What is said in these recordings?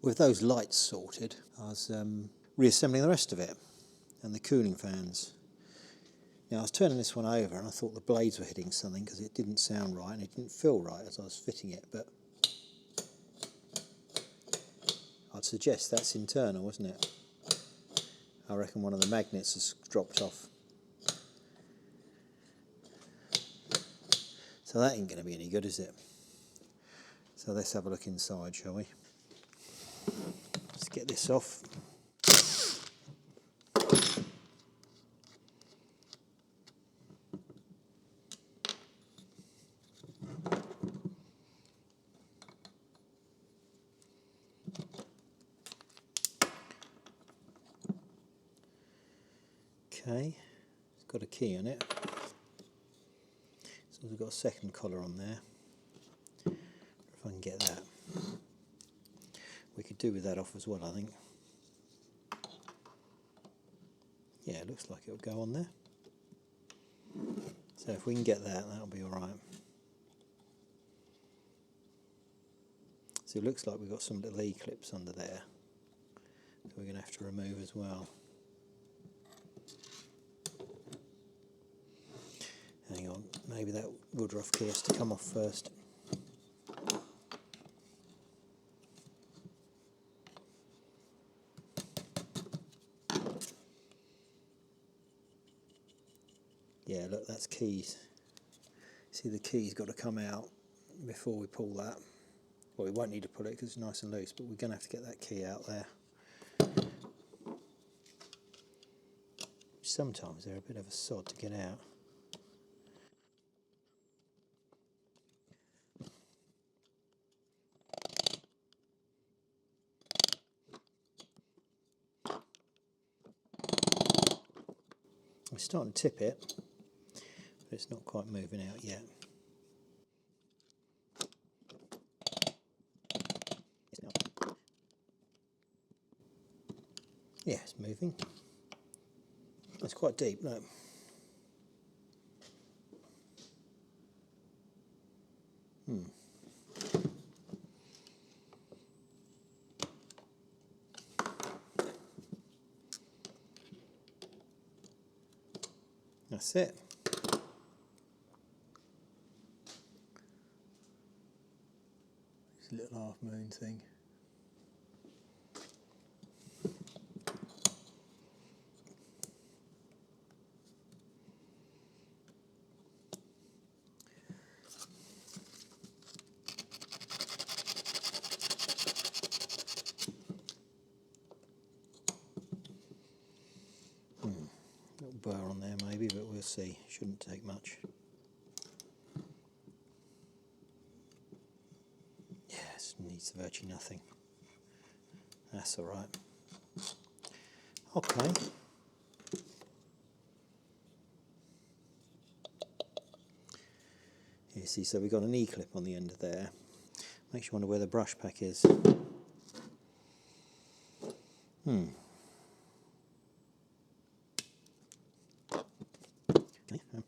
With those lights sorted, I was reassembling the rest of it and the cooling fans. Now I was turning this one over and I thought the blades were hitting something because it didn't sound right and it didn't feel right as I was fitting it, but I'd suggest that's internal, isn't it? I reckon one of the magnets has dropped off. So that ain't going to be any good, is it? So let's have a look inside, shall we? Let's get this off. Okay, it's got a key on it. So we've got a second collar on there. If I can get that. We could do with that off as well, I think. Yeah, it looks like it'll go on there. So if we can get that, that'll be alright. So it looks like we've got some little E-clips under there that we're going to have to remove as well. Hang on, maybe that Woodruff key has to come off first. Yeah, look, that's keys. See, the key's got to come out before we pull that. Well, we won't need to pull it because it's nice and loose, but we're going to have to get that key out there. Sometimes they're a bit of a sod to get out. We're starting to tip it, but it's not quite moving out yet. Yeah, it's moving. It's quite deep, look. That's it. This little half moon thing. Little burr on there maybe, but we'll see. Shouldn't take much. Yes, needs virtually nothing. That's alright. Okay. You see, so we've got an E-clip on the end of there. Makes you wonder where the brush pack is. Okay.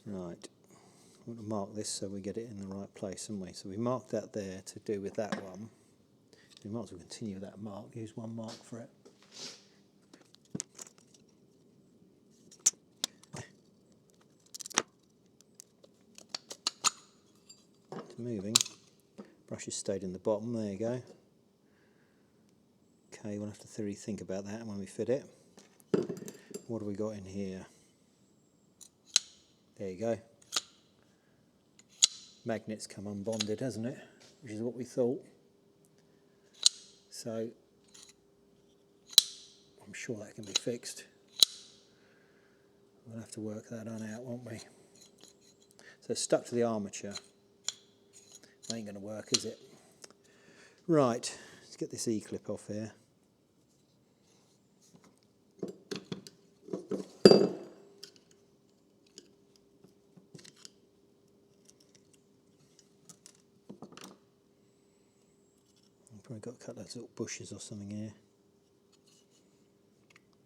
Right. I want to mark this so we get it in the right place, haven't we? So we marked that there to do with that one. We might as well continue with that mark. Use one mark for it. It's moving. Brush has stayed in the bottom. There you go. Okay, we'll have to really think about that when we fit it. What have we got in here? There you go. Magnet's come unbonded, hasn't it? Which is what we thought. So I'm sure that can be fixed. We'll have to work that on out, won't we? So it's stuck to the armature. Ain't going to work, is it? Right, let's get this E-clip off here. I've probably got to cut those little bushes or something here.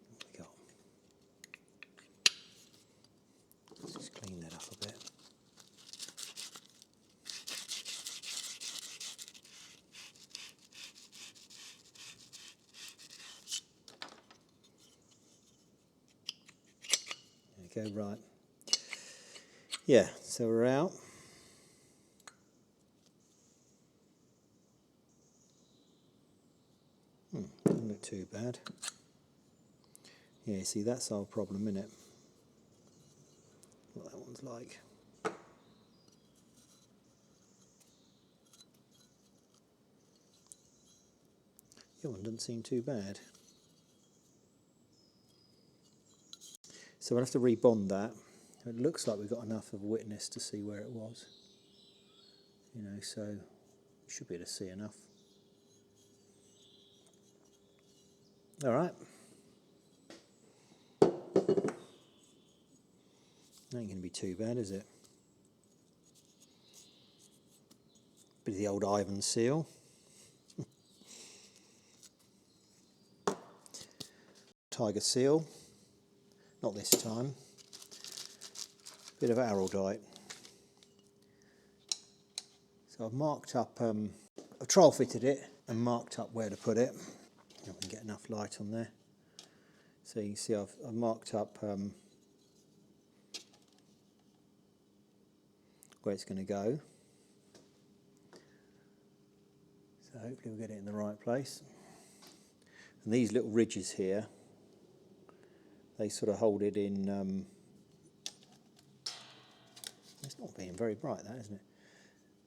What have we got? Let's just clean that up a bit. go, right. Yeah, so we're out. Doesn't look too bad. Yeah, see, that's our problem, isn't it? What that one's like. Your one doesn't seem too bad. So we'll have to rebond that. It looks like we've got enough of a witness to see where it was. You know, so we should be able to see enough. All right. Ain't going to be too bad, is it? Bit of the old Ivan seal. Tiger seal. Not this time. Bit of araldite. So I've marked up, I've trial fitted it and marked up where to put it. If I can get enough light on there. So you can see I've marked up where it's going to go. So hopefully we'll get it in the right place. And these little ridges here, they sort of hold it in. It's not being very bright, that, isn't it?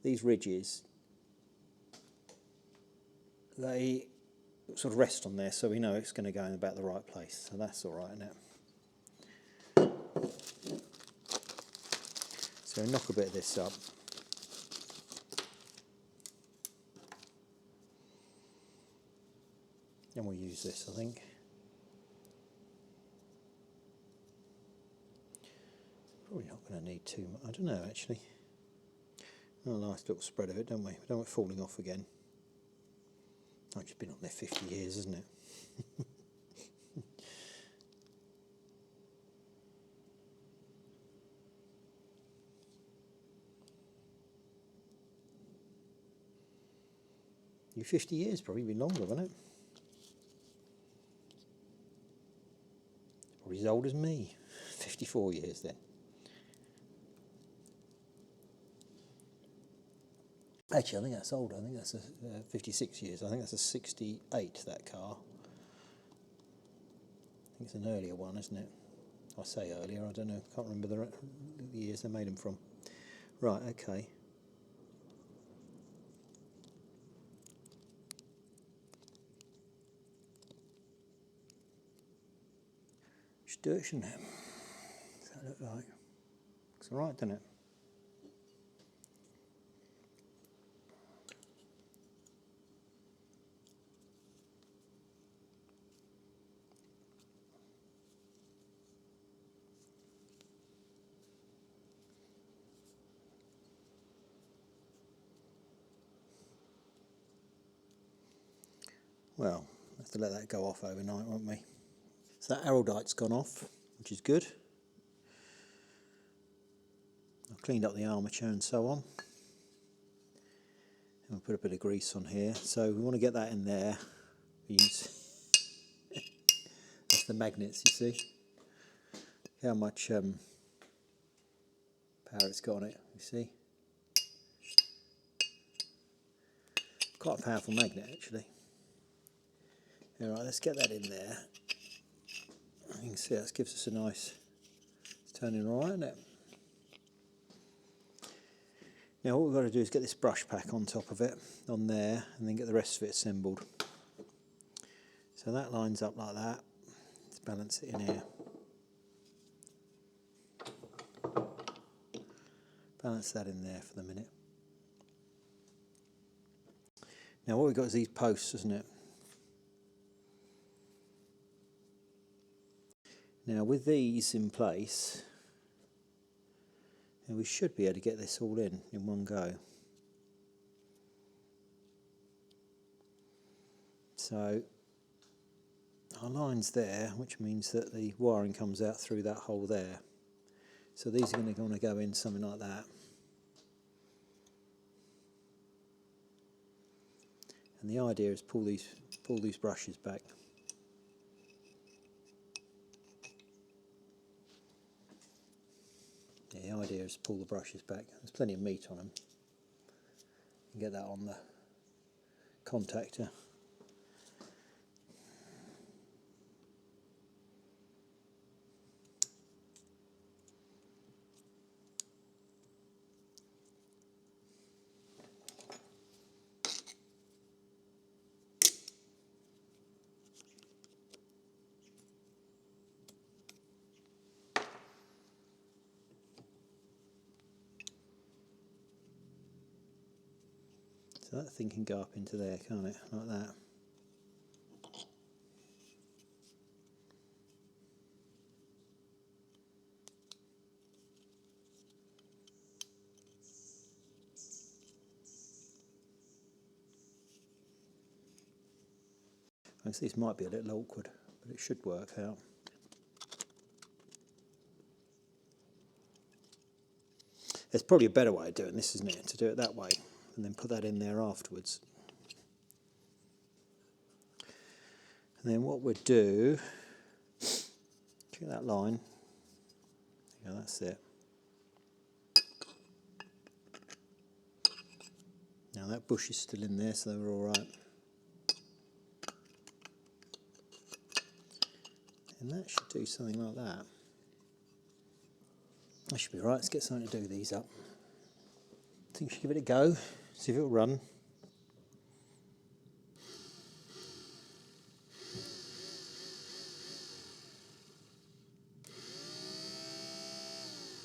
These ridges, they sort of rest on there, so we know it's going to go in about the right place. So that's all right, isn't it? So knock a bit of this up. And we'll use this, I think. Probably not going to need too much. I don't know, actually. A nice little spread of it, don't we? We don't want it falling off again. Oh, it's been on there 50 years, isn't it? You 50 years, probably been longer, wouldn't it? Probably as old as me. 54 years then. Actually, I think that's older. I think that's 56 years. I think that's a 68, that car. I think it's an earlier one, isn't it? I say earlier, I don't know. Can't remember the years they made them from. Right, okay. Should do it, shouldn't it? What's that look like? Looks all right, doesn't it? Well, we'll have to let that go off overnight, won't we? So that araldite's gone off, which is good. I've cleaned up the armature and so on. And we'll put a bit of grease on here. So we want to get that in there. That's the magnets, you see. How much power it's got on it, you see. Quite a powerful magnet, actually. Alright, let's get that in there. You can see that gives us a nice, it's turning alright, isn't it? Now what we've got to do is get this brush pack on top of it, on there, and then get the rest of it assembled. So that lines up like that. Let's balance it in here. Balance that in there for the minute. Now what we've got is these posts, isn't it? Now with these in place, and we should be able to get this all in one go. So our line's there, which means that the wiring comes out through that hole there. So these are going to want to go in something like that. And the idea is pull these brushes back. Yeah, the idea is to pull the brushes back. There's plenty of meat on them. You can get that on the contactor. So that thing can go up into there, can't it? Like that. I see this might be a little awkward, but it should work out. There's probably a better way of doing this, isn't it? To do it that way, and then put that in there afterwards. And then what we'll do, check that line. Yeah, that's it. Now that bush is still in there, so they're all right. And that should do something like that. That should be right. Let's get something to do these up. I think we should give it a go, see if it'll run.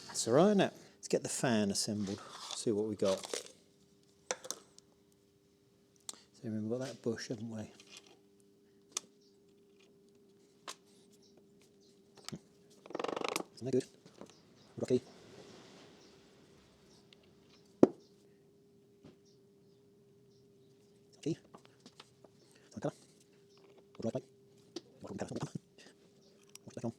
That's all right, isn't it? Let's get the fan assembled, see what we got. So remember, we've got that bush, haven't we? Isn't that good? Rocky. Okay. Colour. Right back. Watch back on.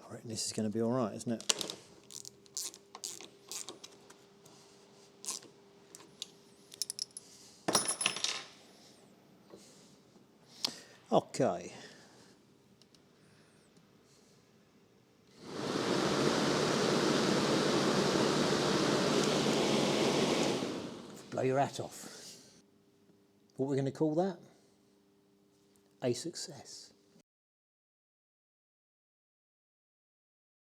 I reckon this is going to be all right, isn't it? Okay. Blow your hat off. What we're going to call that? A success.